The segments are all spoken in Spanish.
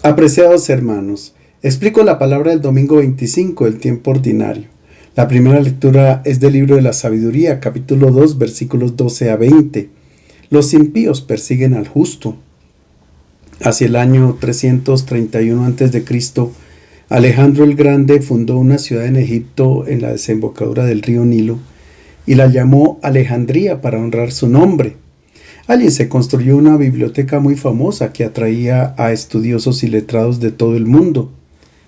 Apreciados hermanos, explico la palabra del domingo 25 del tiempo ordinario. La primera lectura es del libro de la Sabiduría, capítulo 2, versículos 12 a 20. Los impíos persiguen al justo. Hacia el año 331 a.C., Alejandro el Grande fundó una ciudad en Egipto en la desembocadura del río Nilo y la llamó Alejandría para honrar su nombre. Allí se construyó una biblioteca muy famosa que atraía a estudiosos y letrados de todo el mundo.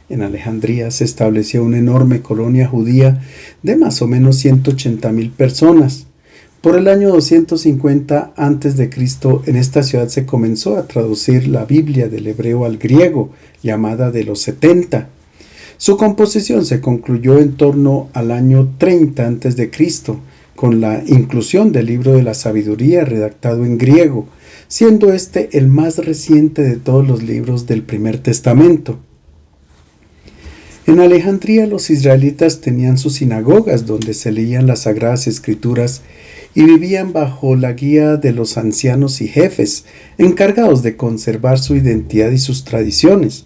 En Alejandría se estableció una enorme colonia judía de más o menos 180,000 personas. Por el año 250 a.C., en esta ciudad se comenzó a traducir la Biblia del hebreo al griego, llamada de los 70. Su composición se concluyó en torno al año 30 a.C., con la inclusión del libro de la Sabiduría redactado en griego, siendo este el más reciente de todos los libros del Primer Testamento. En Alejandría los israelitas tenían sus sinagogas donde se leían las Sagradas Escrituras y vivían bajo la guía de los ancianos y jefes, encargados de conservar su identidad y sus tradiciones.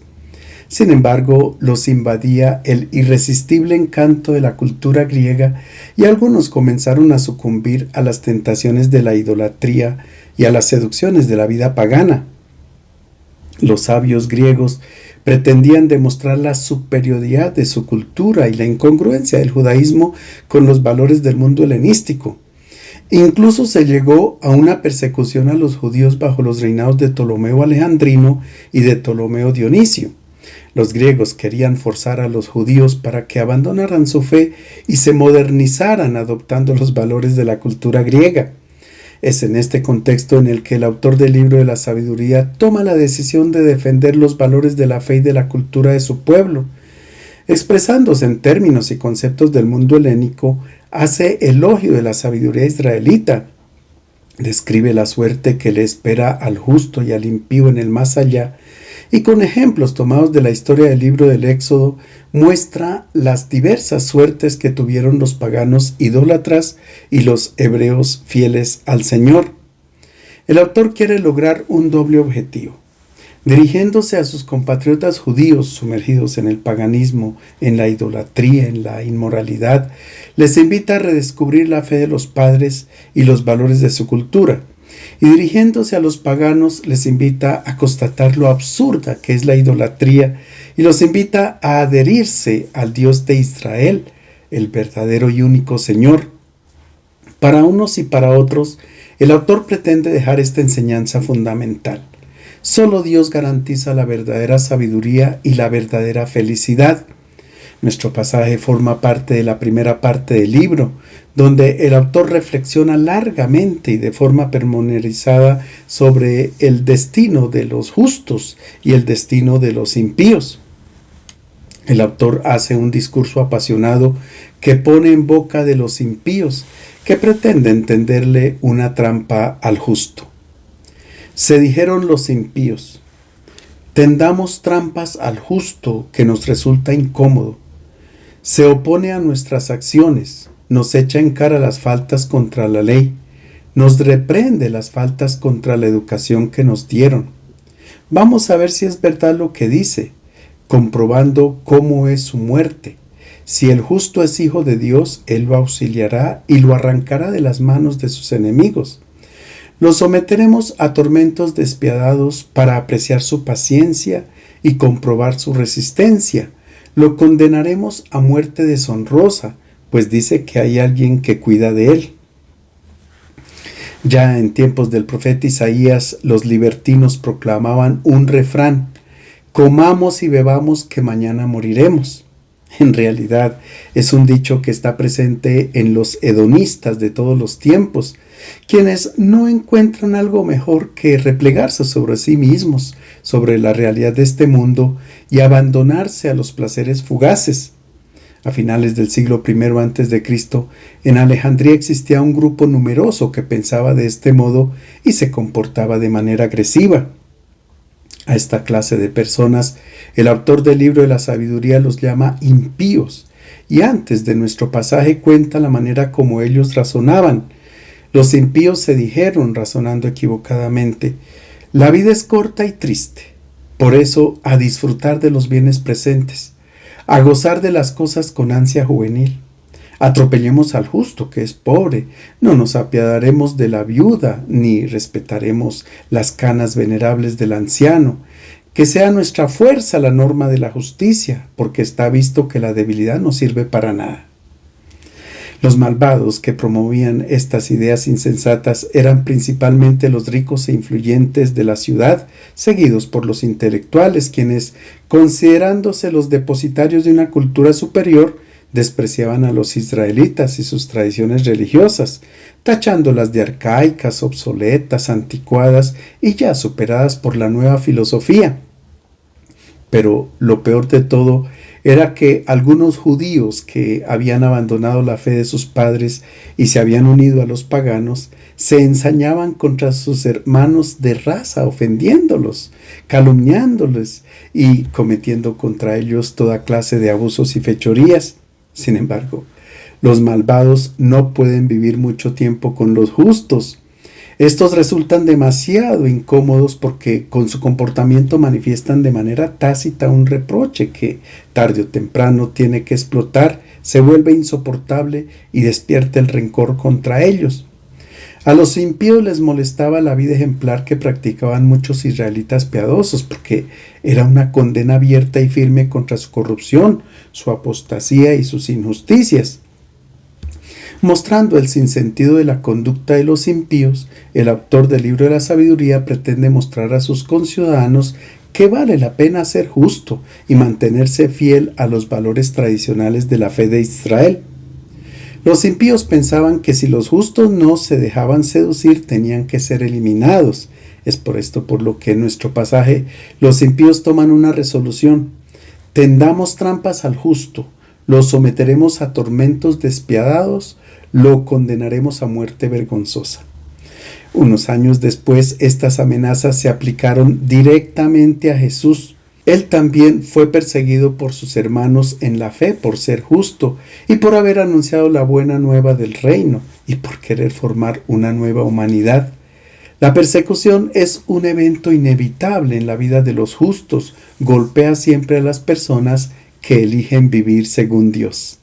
Sin embargo, los invadía el irresistible encanto de la cultura griega y algunos comenzaron a sucumbir a las tentaciones de la idolatría y a las seducciones de la vida pagana. Los sabios griegos pretendían demostrar la superioridad de su cultura y la incongruencia del judaísmo con los valores del mundo helenístico. Incluso se llegó a una persecución a los judíos bajo los reinados de Ptolomeo Alejandrino y de Ptolomeo Dionisio. Los griegos querían forzar a los judíos para que abandonaran su fe y se modernizaran adoptando los valores de la cultura griega. Es en este contexto en el que el autor del libro de la Sabiduría toma la decisión de defender los valores de la fe y de la cultura de su pueblo. Expresándose en términos y conceptos del mundo helénico, hace elogio de la sabiduría israelita. Describe la suerte que le espera al justo y al impío en el más allá, y con ejemplos tomados de la historia del libro del Éxodo, muestra las diversas suertes que tuvieron los paganos idólatras y los hebreos fieles al Señor. El autor quiere lograr un doble objetivo. Dirigiéndose a sus compatriotas judíos sumergidos en el paganismo, en la idolatría, en la inmoralidad, les invita a redescubrir la fe de los padres y los valores de su cultura. Y dirigiéndose a los paganos, les invita a constatar lo absurda que es la idolatría y los invita a adherirse al Dios de Israel, el verdadero y único Señor. Para unos y para otros, el autor pretende dejar esta enseñanza fundamental. Solo Dios garantiza la verdadera sabiduría y la verdadera felicidad. Nuestro pasaje forma parte de la primera parte del libro, donde el autor reflexiona largamente y de forma pormenorizada sobre el destino de los justos y el destino de los impíos. El autor hace un discurso apasionado que pone en boca de los impíos, que pretende tenderle una trampa al justo. Se dijeron los impíos: tendamos trampas al justo que nos resulta incómodo. Se opone a nuestras acciones, nos echa en cara las faltas contra la ley, nos reprende las faltas contra la educación que nos dieron. Vamos a ver si es verdad lo que dice, comprobando cómo es su muerte. Si el justo es hijo de Dios, él lo auxiliará y lo arrancará de las manos de sus enemigos. Lo someteremos a tormentos despiadados para apreciar su paciencia y comprobar su resistencia. Lo condenaremos a muerte deshonrosa, pues dice que hay alguien que cuida de él. Ya en tiempos del profeta Isaías, los libertinos proclamaban un refrán: comamos y bebamos que mañana moriremos. En realidad, es un dicho que está presente en los hedonistas de todos los tiempos, quienes no encuentran algo mejor que replegarse sobre sí mismos, sobre la realidad de este mundo y abandonarse a los placeres fugaces. A finales del siglo I a.C., en Alejandría existía un grupo numeroso que pensaba de este modo y se comportaba de manera agresiva. A esta clase de personas, el autor del libro de la Sabiduría los llama impíos, y antes de nuestro pasaje cuenta la manera como ellos razonaban. Los impíos se dijeron, razonando equivocadamente: la vida es corta y triste. Por eso, a disfrutar de los bienes presentes, a gozar de las cosas con ansia juvenil. Atropellemos al justo, que es pobre, no nos apiadaremos de la viuda, ni respetaremos las canas venerables del anciano. Que sea nuestra fuerza la norma de la justicia, porque está visto que la debilidad no sirve para nada. Los malvados que promovían estas ideas insensatas eran principalmente los ricos e influyentes de la ciudad, seguidos por los intelectuales, quienes, considerándose los depositarios de una cultura superior, despreciaban a los israelitas y sus tradiciones religiosas, tachándolas de arcaicas, obsoletas, anticuadas y ya superadas por la nueva filosofía. Pero lo peor de todo era que algunos judíos que habían abandonado la fe de sus padres y se habían unido a los paganos, se ensañaban contra sus hermanos de raza, ofendiéndolos, calumniándoles y cometiendo contra ellos toda clase de abusos y fechorías. Sin embargo, los malvados no pueden vivir mucho tiempo con los justos. Estos resultan demasiado incómodos porque con su comportamiento manifiestan de manera tácita un reproche que, tarde o temprano, tiene que explotar, se vuelve insoportable y despierta el rencor contra ellos. A los impíos les molestaba la vida ejemplar que practicaban muchos israelitas piadosos, porque era una condena abierta y firme contra su corrupción, su apostasía y sus injusticias. Mostrando el sinsentido de la conducta de los impíos, el autor del libro de la sabiduría pretende mostrar a sus conciudadanos que vale la pena ser justo y mantenerse fiel a los valores tradicionales de la fe de Israel. Los impíos pensaban que si los justos no se dejaban seducir tenían que ser eliminados. Es por esto por lo que en nuestro pasaje los impíos toman una resolución: tendamos trampas al justo, lo someteremos a tormentos despiadados, lo condenaremos a muerte vergonzosa. Unos años después, estas amenazas se aplicaron directamente a Jesús. Él también fue perseguido por sus hermanos en la fe por ser justo y por haber anunciado la buena nueva del reino y por querer formar una nueva humanidad. La persecución es un evento inevitable en la vida de los justos, golpea siempre a las personas que eligen vivir según Dios.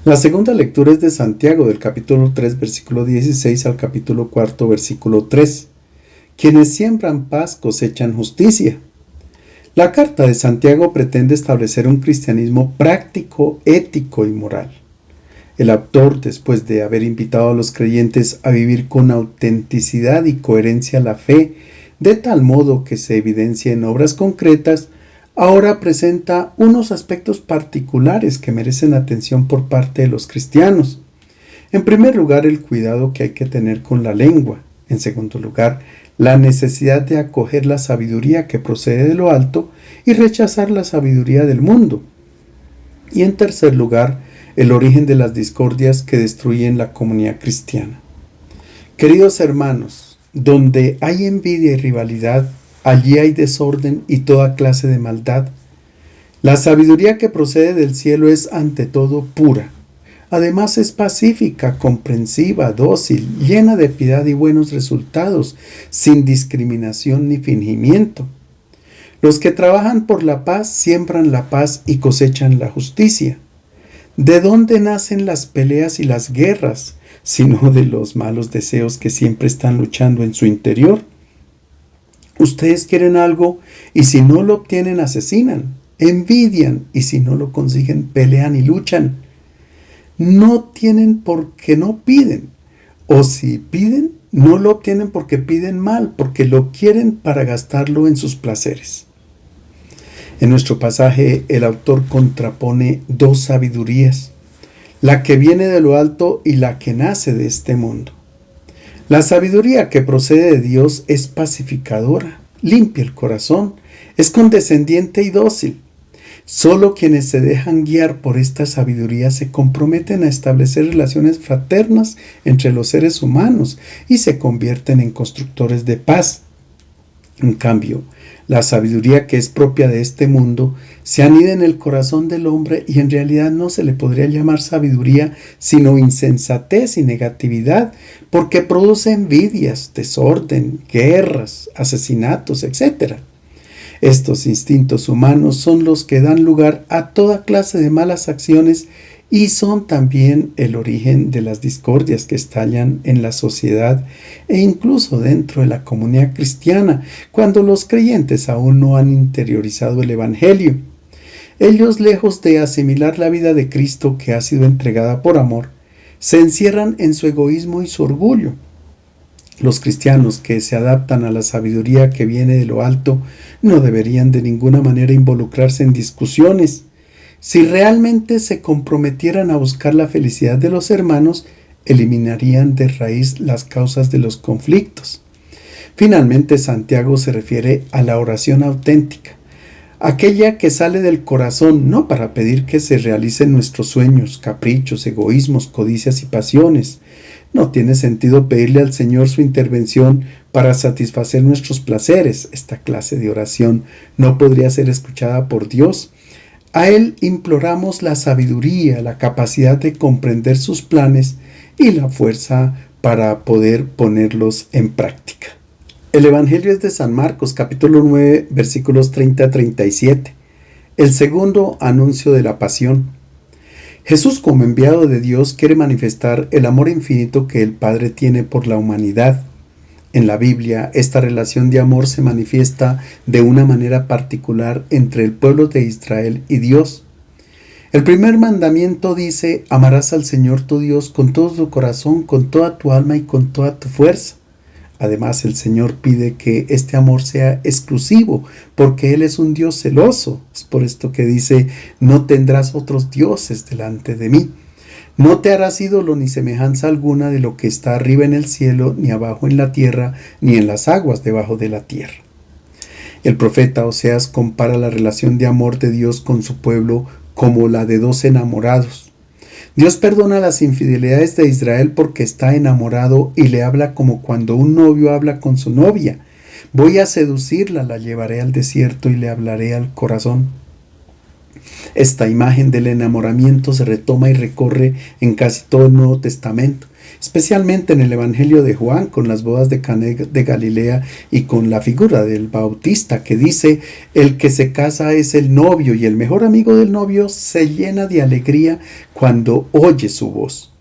La segunda lectura es de Santiago, del capítulo 3, versículo 16 al capítulo 4, versículo 3. Quienes siembran paz cosechan justicia. La carta de Santiago pretende establecer un cristianismo práctico, ético y moral. El autor, después de haber invitado a los creyentes a vivir con autenticidad y coherencia la fe, de tal modo que se evidencia en obras concretas, ahora presenta unos aspectos particulares que merecen atención por parte de los cristianos. En primer lugar, el cuidado que hay que tener con la lengua. En segundo lugar, la necesidad de acoger la sabiduría que procede de lo alto y rechazar la sabiduría del mundo. Y en tercer lugar, el origen de las discordias que destruyen la comunidad cristiana. Queridos hermanos, donde hay envidia y rivalidad, allí hay desorden y toda clase de maldad. La sabiduría que procede del cielo es ante todo pura. Además es pacífica, comprensiva, dócil, llena de piedad y buenos resultados, sin discriminación ni fingimiento. Los que trabajan por la paz siembran la paz y cosechan la justicia. ¿De dónde nacen las peleas y las guerras, sino de los malos deseos que siempre están luchando en su interior? Ustedes quieren algo y si no lo obtienen asesinan, envidian y si no lo consiguen pelean y luchan. No tienen porque no piden, o si piden, no lo obtienen porque piden mal, porque lo quieren para gastarlo en sus placeres. En nuestro pasaje, el autor contrapone dos sabidurías, la que viene de lo alto y la que nace de este mundo. La sabiduría que procede de Dios es pacificadora, limpia el corazón, es condescendiente y dócil. Solo quienes se dejan guiar por esta sabiduría se comprometen a establecer relaciones fraternas entre los seres humanos y se convierten en constructores de paz. En cambio, la sabiduría que es propia de este mundo se anida en el corazón del hombre y en realidad no se le podría llamar sabiduría sino insensatez y negatividad, porque produce envidias, desorden, guerras, asesinatos, etc. Estos instintos humanos son los que dan lugar a toda clase de malas acciones y son también el origen de las discordias que estallan en la sociedad e incluso dentro de la comunidad cristiana cuando los creyentes aún no han interiorizado el Evangelio. Ellos, lejos de asimilar la vida de Cristo que ha sido entregada por amor, se encierran en su egoísmo y su orgullo. Los cristianos que se adaptan a la sabiduría que viene de lo alto no deberían de ninguna manera involucrarse en discusiones. Si realmente se comprometieran a buscar la felicidad de los hermanos, eliminarían de raíz las causas de los conflictos. Finalmente, Santiago se refiere a la oración auténtica, aquella que sale del corazón, no para pedir que se realicen nuestros sueños, caprichos, egoísmos, codicias y pasiones. No tiene sentido pedirle al Señor su intervención para satisfacer nuestros placeres. Esta clase de oración no podría ser escuchada por Dios. A Él imploramos la sabiduría, la capacidad de comprender sus planes y la fuerza para poder ponerlos en práctica. El Evangelio es de San Marcos, capítulo 9, versículos 30 a 37. El segundo anuncio de la pasión. Jesús, como enviado de Dios, quiere manifestar el amor infinito que el Padre tiene por la humanidad. En la Biblia, esta relación de amor se manifiesta de una manera particular entre el pueblo de Israel y Dios. El primer mandamiento dice: amarás al Señor tu Dios con todo tu corazón, con toda tu alma y con toda tu fuerza. Además, el Señor pide que este amor sea exclusivo, porque Él es un Dios celoso. Es por esto que dice: no tendrás otros dioses delante de mí. No te harás ídolo ni semejanza alguna de lo que está arriba en el cielo, ni abajo en la tierra, ni en las aguas debajo de la tierra. El profeta Oseas compara la relación de amor de Dios con su pueblo como la de dos enamorados. Dios perdona las infidelidades de Israel porque está enamorado y le habla como cuando un novio habla con su novia. Voy a seducirla, la llevaré al desierto y le hablaré al corazón. Esta imagen del enamoramiento se retoma y recorre en casi todo el Nuevo Testamento, especialmente en el Evangelio de Juan con las bodas de Caná de Galilea y con la figura del Bautista que dice: el que se casa es el novio y el mejor amigo del novio se llena de alegría cuando oye su voz.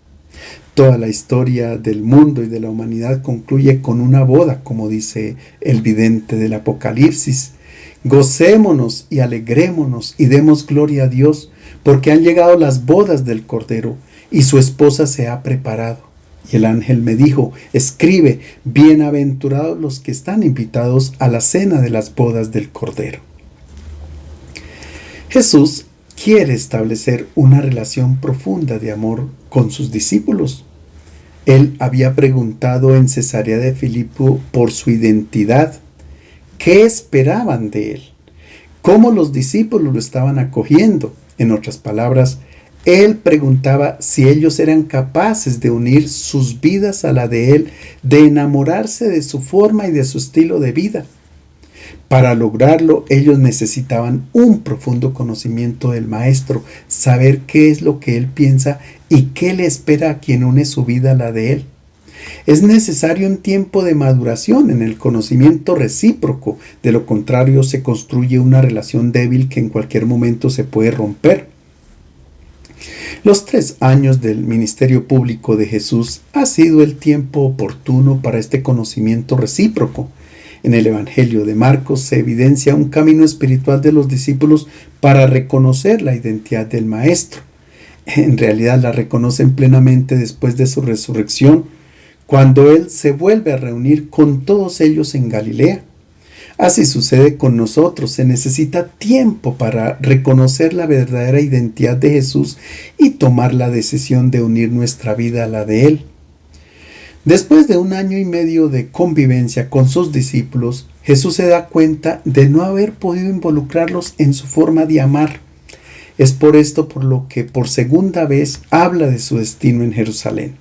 Toda la historia del mundo y de la humanidad concluye con una boda, como dice el vidente del Apocalipsis. Gocémonos y alegrémonos y demos gloria a Dios, porque han llegado las bodas del Cordero y su esposa se ha preparado. Y el ángel me dijo: escribe, bienaventurados los que están invitados a la cena de las bodas del Cordero. Jesús quiere establecer una relación profunda de amor con sus discípulos. Él había preguntado en Cesarea de Filipo por su identidad. ¿Qué esperaban de él? ¿Cómo los discípulos lo estaban acogiendo? En otras palabras, él preguntaba si ellos eran capaces de unir sus vidas a la de él, de enamorarse de su forma y de su estilo de vida. Para lograrlo, ellos necesitaban un profundo conocimiento del Maestro, saber qué es lo que él piensa y qué le espera a quien une su vida a la de él. Es necesario un tiempo de maduración en el conocimiento recíproco, de lo contrario se construye una relación débil que en cualquier momento se puede romper. Los 3 años del ministerio público de Jesús ha sido el tiempo oportuno para este conocimiento recíproco. En el Evangelio de Marcos se evidencia un camino espiritual de los discípulos para reconocer la identidad del Maestro. En realidad la reconocen plenamente después de su resurrección, cuando Él se vuelve a reunir con todos ellos en Galilea. Así sucede con nosotros. Se necesita tiempo para reconocer la verdadera identidad de Jesús y tomar la decisión de unir nuestra vida a la de Él. Después de 1 año y medio de convivencia con sus discípulos, Jesús se da cuenta de no haber podido involucrarlos en su forma de amar. Es por esto por lo que por segunda vez habla de su destino en Jerusalén.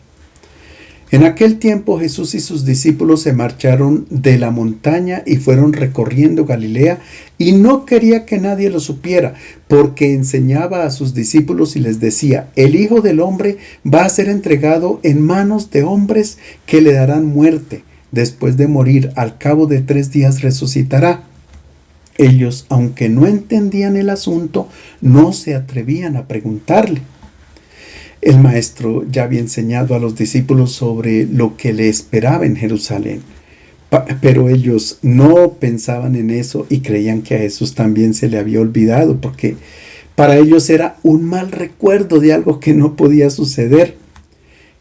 En aquel tiempo Jesús y sus discípulos se marcharon de la montaña y fueron recorriendo Galilea, y no quería que nadie lo supiera, porque enseñaba a sus discípulos y les decía: el Hijo del Hombre va a ser entregado en manos de hombres que le darán muerte. Después de morir, al cabo de 3 días resucitará. Ellos, aunque no entendían el asunto, no se atrevían a preguntarle. El maestro ya había enseñado a los discípulos sobre lo que le esperaba en Jerusalén, pero ellos no pensaban en eso y creían que a Jesús también se le había olvidado, porque para ellos era un mal recuerdo de algo que no podía suceder.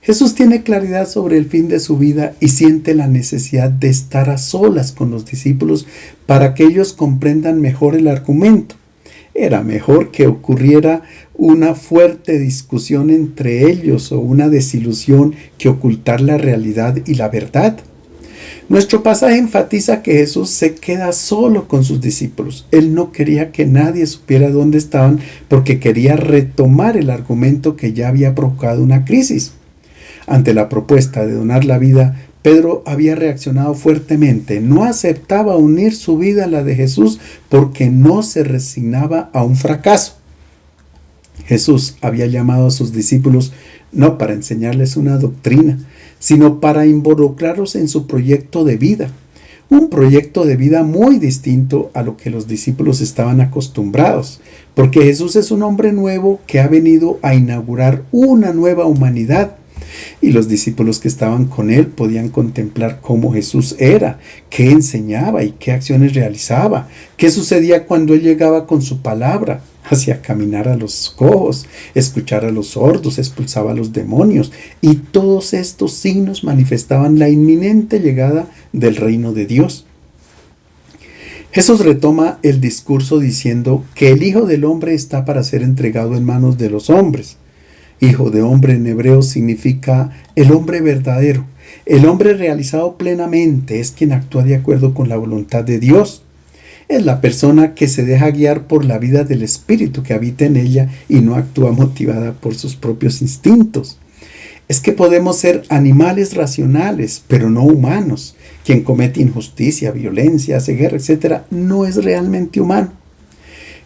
Jesús tiene claridad sobre el fin de su vida y siente la necesidad de estar a solas con los discípulos para que ellos comprendan mejor el argumento. Era mejor que ocurriera una fuerte discusión entre ellos o una desilusión que ocultar la realidad y la verdad. Nuestro pasaje enfatiza que Jesús se queda solo con sus discípulos. Él no quería que nadie supiera dónde estaban porque quería retomar el argumento que ya había provocado una crisis. Ante la propuesta de donar la vida, Pedro había reaccionado fuertemente. No aceptaba unir su vida a la de Jesús porque no se resignaba a un fracaso. Jesús había llamado a sus discípulos no para enseñarles una doctrina, sino para involucrarlos en su proyecto de vida. Un proyecto de vida muy distinto a lo que los discípulos estaban acostumbrados, porque Jesús es un hombre nuevo que ha venido a inaugurar una nueva humanidad. Y los discípulos que estaban con él podían contemplar cómo Jesús era, qué enseñaba y qué acciones realizaba, qué sucedía cuando él llegaba con su palabra, hacía caminar a los cojos, escuchar a los sordos, expulsaba a los demonios, y todos estos signos manifestaban la inminente llegada del reino de Dios. Jesús retoma el discurso diciendo que el Hijo del Hombre está para ser entregado en manos de los hombres. Hijo de hombre en hebreo significa el hombre verdadero. El hombre realizado plenamente es quien actúa de acuerdo con la voluntad de Dios. Es la persona que se deja guiar por la vida del Espíritu que habita en ella y no actúa motivada por sus propios instintos. Es que podemos ser animales racionales, pero no humanos. Quien comete injusticia, violencia, hace guerra, etc., no es realmente humano.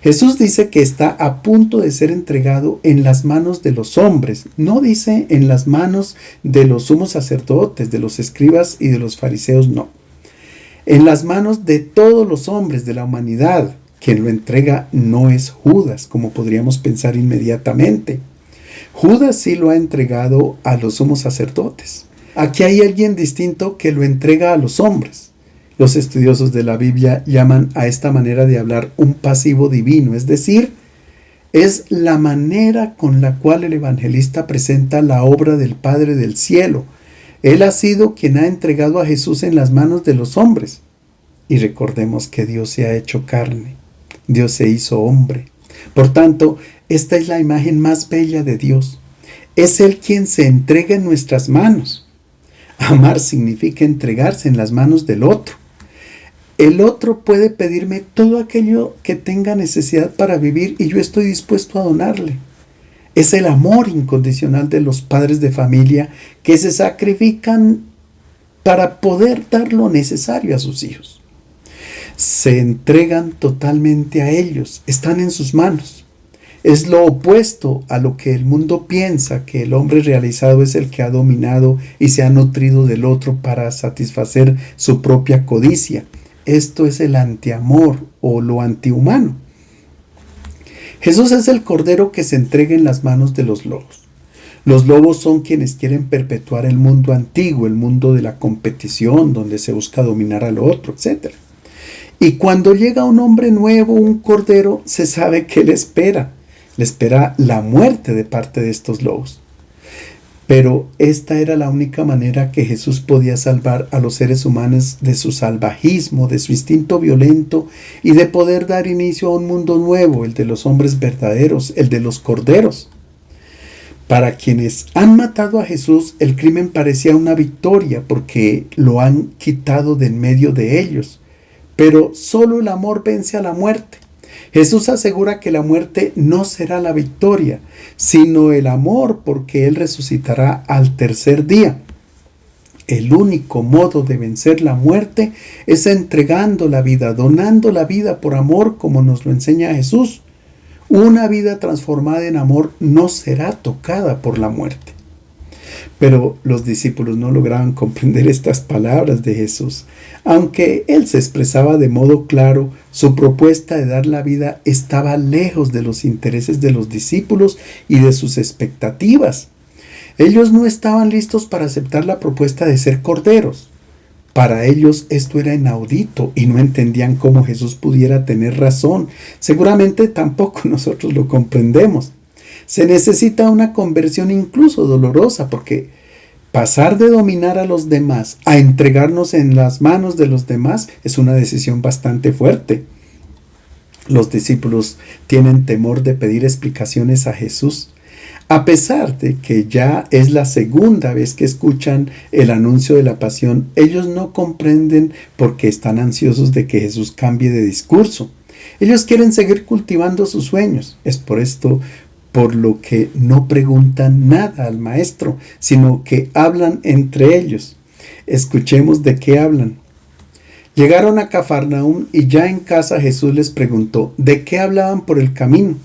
Jesús dice que está a punto de ser entregado en las manos de los hombres. No dice en las manos de los sumos sacerdotes, de los escribas y de los fariseos, no. En las manos de todos los hombres de la humanidad. Quien lo entrega no es Judas, como podríamos pensar inmediatamente. Judas sí lo ha entregado a los sumos sacerdotes. Aquí hay alguien distinto que lo entrega a los hombres. Los estudiosos de la Biblia llaman a esta manera de hablar un pasivo divino, es decir, es la manera con la cual el evangelista presenta la obra del Padre del cielo. Él ha sido quien ha entregado a Jesús en las manos de los hombres. Y recordemos que Dios se ha hecho carne, Dios se hizo hombre. Por tanto, esta es la imagen más bella de Dios. Es Él quien se entrega en nuestras manos. Amar significa entregarse en las manos del otro. El otro puede pedirme todo aquello que tenga necesidad para vivir y yo estoy dispuesto a donarle. Es el amor incondicional de los padres de familia que se sacrifican para poder dar lo necesario a sus hijos. Se entregan totalmente a ellos, están en sus manos. Es lo opuesto a lo que el mundo piensa, que el hombre realizado es el que ha dominado y se ha nutrido del otro para satisfacer su propia codicia. Esto es el antiamor o lo antihumano. Jesús es el cordero que se entrega en las manos de los lobos. Los lobos son quienes quieren perpetuar el mundo antiguo, el mundo de la competición, donde se busca dominar al otro, etc. Y cuando llega un hombre nuevo, un cordero, se sabe que le espera la muerte de parte de estos lobos. Pero esta era la única manera que Jesús podía salvar a los seres humanos de su salvajismo, de su instinto violento y de poder dar inicio a un mundo nuevo, el de los hombres verdaderos, el de los corderos. Para quienes han matado a Jesús, el crimen parecía una victoria porque lo han quitado de en medio de ellos. Pero solo el amor vence a la muerte. Jesús asegura que la muerte no será la victoria, sino el amor, porque Él resucitará al tercer día. El único modo de vencer la muerte es entregando la vida, donando la vida por amor, como nos lo enseña Jesús. Una vida transformada en amor no será tocada por la muerte. Pero los discípulos no lograban comprender estas palabras de Jesús. Aunque Él se expresaba de modo claro, su propuesta de dar la vida estaba lejos de los intereses de los discípulos y de sus expectativas. Ellos no estaban listos para aceptar la propuesta de ser corderos. Para ellos esto era inaudito y no entendían cómo Jesús pudiera tener razón. Seguramente tampoco nosotros lo comprendemos. Se necesita una conversión incluso dolorosa, porque pasar de dominar a los demás a entregarnos en las manos de los demás es una decisión bastante fuerte. Los discípulos tienen temor de pedir explicaciones a Jesús. A pesar de que ya es la segunda vez que escuchan el anuncio de la pasión, ellos no comprenden porque están ansiosos de que Jesús cambie de discurso. Ellos quieren seguir cultivando sus sueños. Es por esto por lo que no preguntan nada al maestro, sino que hablan entre ellos. Escuchemos de qué hablan. Llegaron a Cafarnaúm y ya en casa Jesús les preguntó, ¿de qué hablaban por el camino?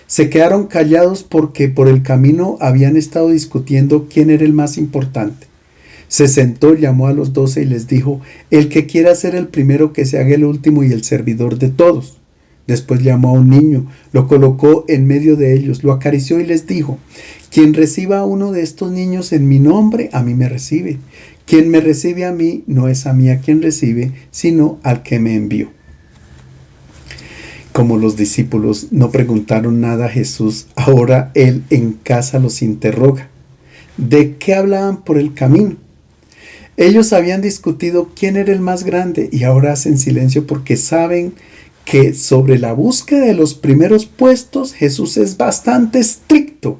Se quedaron callados porque por el camino habían estado discutiendo quién era el más importante. Se sentó, llamó a los 12 y les dijo, el que quiera ser el primero que se haga el último y el servidor de todos. Después llamó a un niño, lo colocó en medio de ellos, lo acarició y les dijo, quien reciba a uno de estos niños en mi nombre, a mí me recibe. Quien me recibe a mí, no es a mí a quien recibe, sino al que me envió. Como los discípulos no preguntaron nada a Jesús, ahora Él en casa los interroga. ¿De qué hablaban por el camino? Ellos habían discutido quién era el más grande y ahora hacen silencio porque saben que sobre la búsqueda de los primeros puestos Jesús es bastante estricto.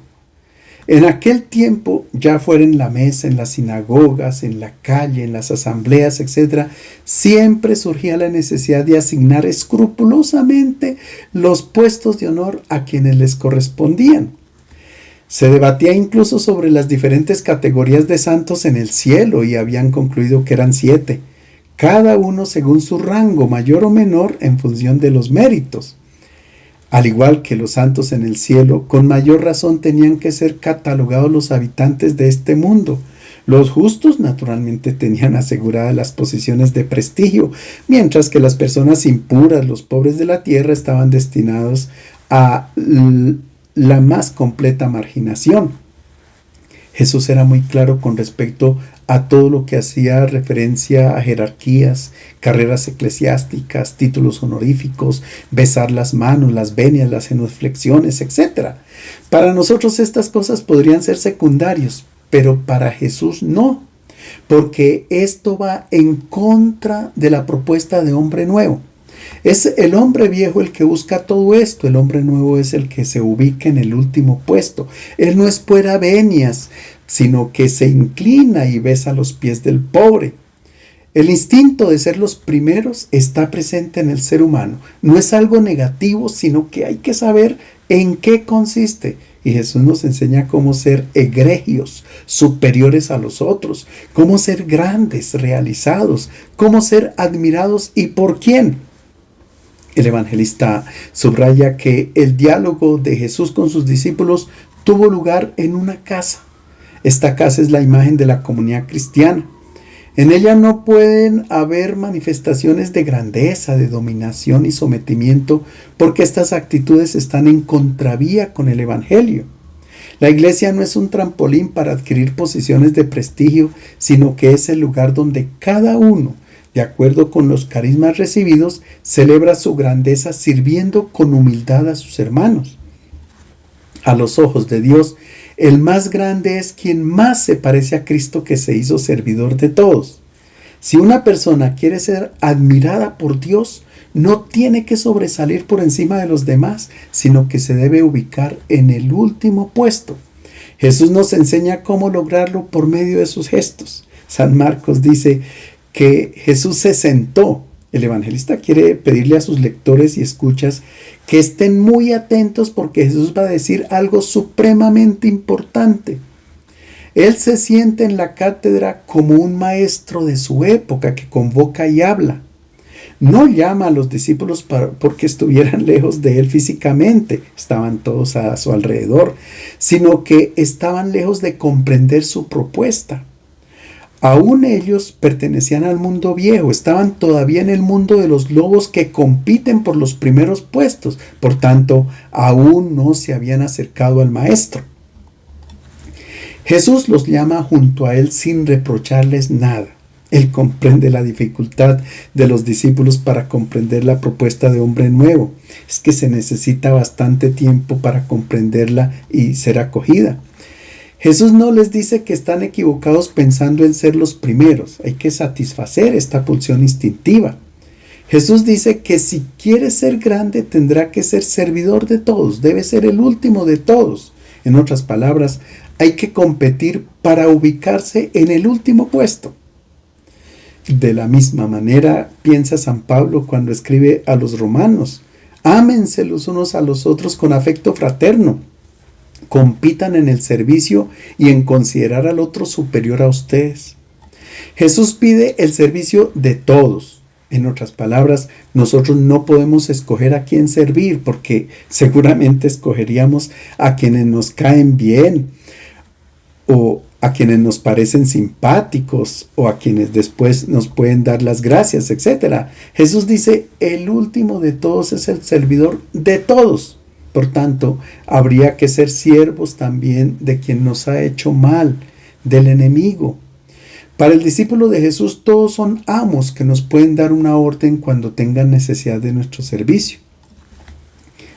En aquel tiempo, ya fuera en la mesa, en las sinagogas, en la calle, en las asambleas, etc., siempre surgía la necesidad de asignar escrupulosamente los puestos de honor a quienes les correspondían. Se debatía incluso sobre las diferentes categorías de santos en el cielo y habían concluido que eran 7. Cada uno según su rango, mayor o menor, en función de los méritos. Al igual que los santos en el cielo, con mayor razón tenían que ser catalogados los habitantes de este mundo. Los justos naturalmente tenían aseguradas las posiciones de prestigio, mientras que las personas impuras, los pobres de la tierra, estaban destinados a la más completa marginación. Jesús era muy claro con respecto a todo lo que hacía referencia a jerarquías, carreras eclesiásticas, títulos honoríficos, besar las manos, las venias, las genuflexiones, etc. Para nosotros estas cosas podrían ser secundarios, pero para Jesús no, porque esto va en contra de la propuesta de hombre nuevo. Es el hombre viejo el que busca todo esto, el hombre nuevo es el que se ubica en el último puesto. Él no es puera venias, sino que se inclina y besa los pies del pobre. El instinto de ser los primeros está presente en el ser humano. No es algo negativo, sino que hay que saber en qué consiste. Y Jesús nos enseña cómo ser egregios, superiores a los otros, cómo ser grandes, realizados, cómo ser admirados y por quién. El evangelista subraya que el diálogo de Jesús con sus discípulos tuvo lugar en una casa. Esta casa es la imagen de la comunidad cristiana. En ella no pueden haber manifestaciones de grandeza, de dominación y sometimiento, porque estas actitudes están en contravía con el evangelio. La iglesia no es un trampolín para adquirir posiciones de prestigio, sino que es el lugar donde cada uno, de acuerdo con los carismas recibidos, celebra su grandeza sirviendo con humildad a sus hermanos. A los ojos de Dios, el más grande es quien más se parece a Cristo, que se hizo servidor de todos. Si una persona quiere ser admirada por Dios, no tiene que sobresalir por encima de los demás, sino que se debe ubicar en el último puesto. Jesús nos enseña cómo lograrlo por medio de sus gestos. San Marcos dice que Jesús se sentó. El evangelista quiere pedirle a sus lectores y escuchas que estén muy atentos porque Jesús va a decir algo supremamente importante. Él se siente en la cátedra como un maestro de su época que convoca y habla. No llama a los discípulos porque estuvieran lejos de él físicamente, estaban todos a su alrededor, sino que estaban lejos de comprender su propuesta. Aún ellos pertenecían al mundo viejo, estaban todavía en el mundo de los lobos que compiten por los primeros puestos, por tanto, aún no se habían acercado al Maestro. Jesús los llama junto a él sin reprocharles nada. Él comprende la dificultad de los discípulos para comprender la propuesta de hombre nuevo. Es que se necesita bastante tiempo para comprenderla y ser acogida. Jesús no les dice que están equivocados pensando en ser los primeros. Hay que satisfacer esta pulsión instintiva. Jesús dice que si quiere ser grande tendrá que ser servidor de todos, debe ser el último de todos. En otras palabras, hay que competir para ubicarse en el último puesto. De la misma manera piensa San Pablo cuando escribe a los romanos: ámense los unos a los otros con afecto fraterno. Compitan en el servicio y en considerar al otro superior a ustedes. Jesús pide el servicio de todos. En otras palabras, nosotros no podemos escoger a quién servir porque seguramente escogeríamos a quienes nos caen bien o a quienes nos parecen simpáticos o a quienes después nos pueden dar las gracias, etc. Jesús dice: el último de todos es el servidor de todos. Por tanto, habría que ser siervos también de quien nos ha hecho mal, del enemigo. Para el discípulo de Jesús, todos son amos que nos pueden dar una orden cuando tengan necesidad de nuestro servicio.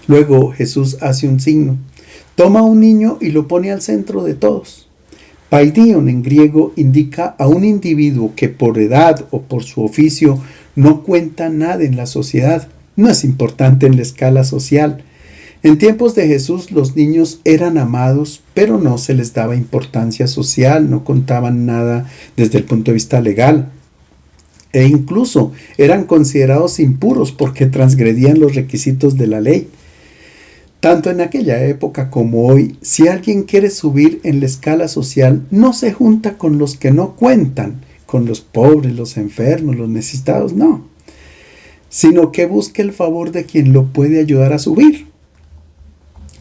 Luego Jesús hace un signo. Toma a un niño y lo pone al centro de todos. Paidion en griego indica a un individuo que por edad o por su oficio no cuenta nada en la sociedad, no es importante en la escala social. En tiempos de Jesús los niños eran amados, pero no se les daba importancia social, no contaban nada desde el punto de vista legal. E incluso eran considerados impuros porque transgredían los requisitos de la ley. Tanto en aquella época como hoy, si alguien quiere subir en la escala social, no se junta con los que no cuentan, con los pobres, los enfermos, los necesitados, no. Sino que busque el favor de quien lo puede ayudar a subir.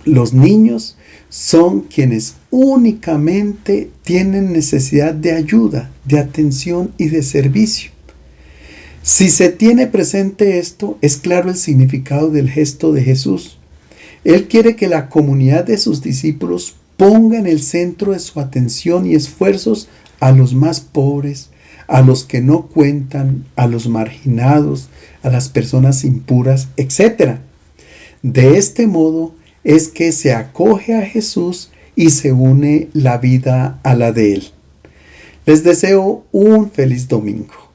Los niños son quienes únicamente tienen necesidad de ayuda, de atención y de servicio. Si se tiene presente esto, es claro el significado del gesto de Jesús. Él quiere que la comunidad de sus discípulos ponga en el centro de su atención y esfuerzos a los más pobres, a los que no cuentan, a los marginados, a las personas impuras, etc. De este modo es que se acoge a Jesús y se une la vida a la de Él. Les deseo un feliz domingo.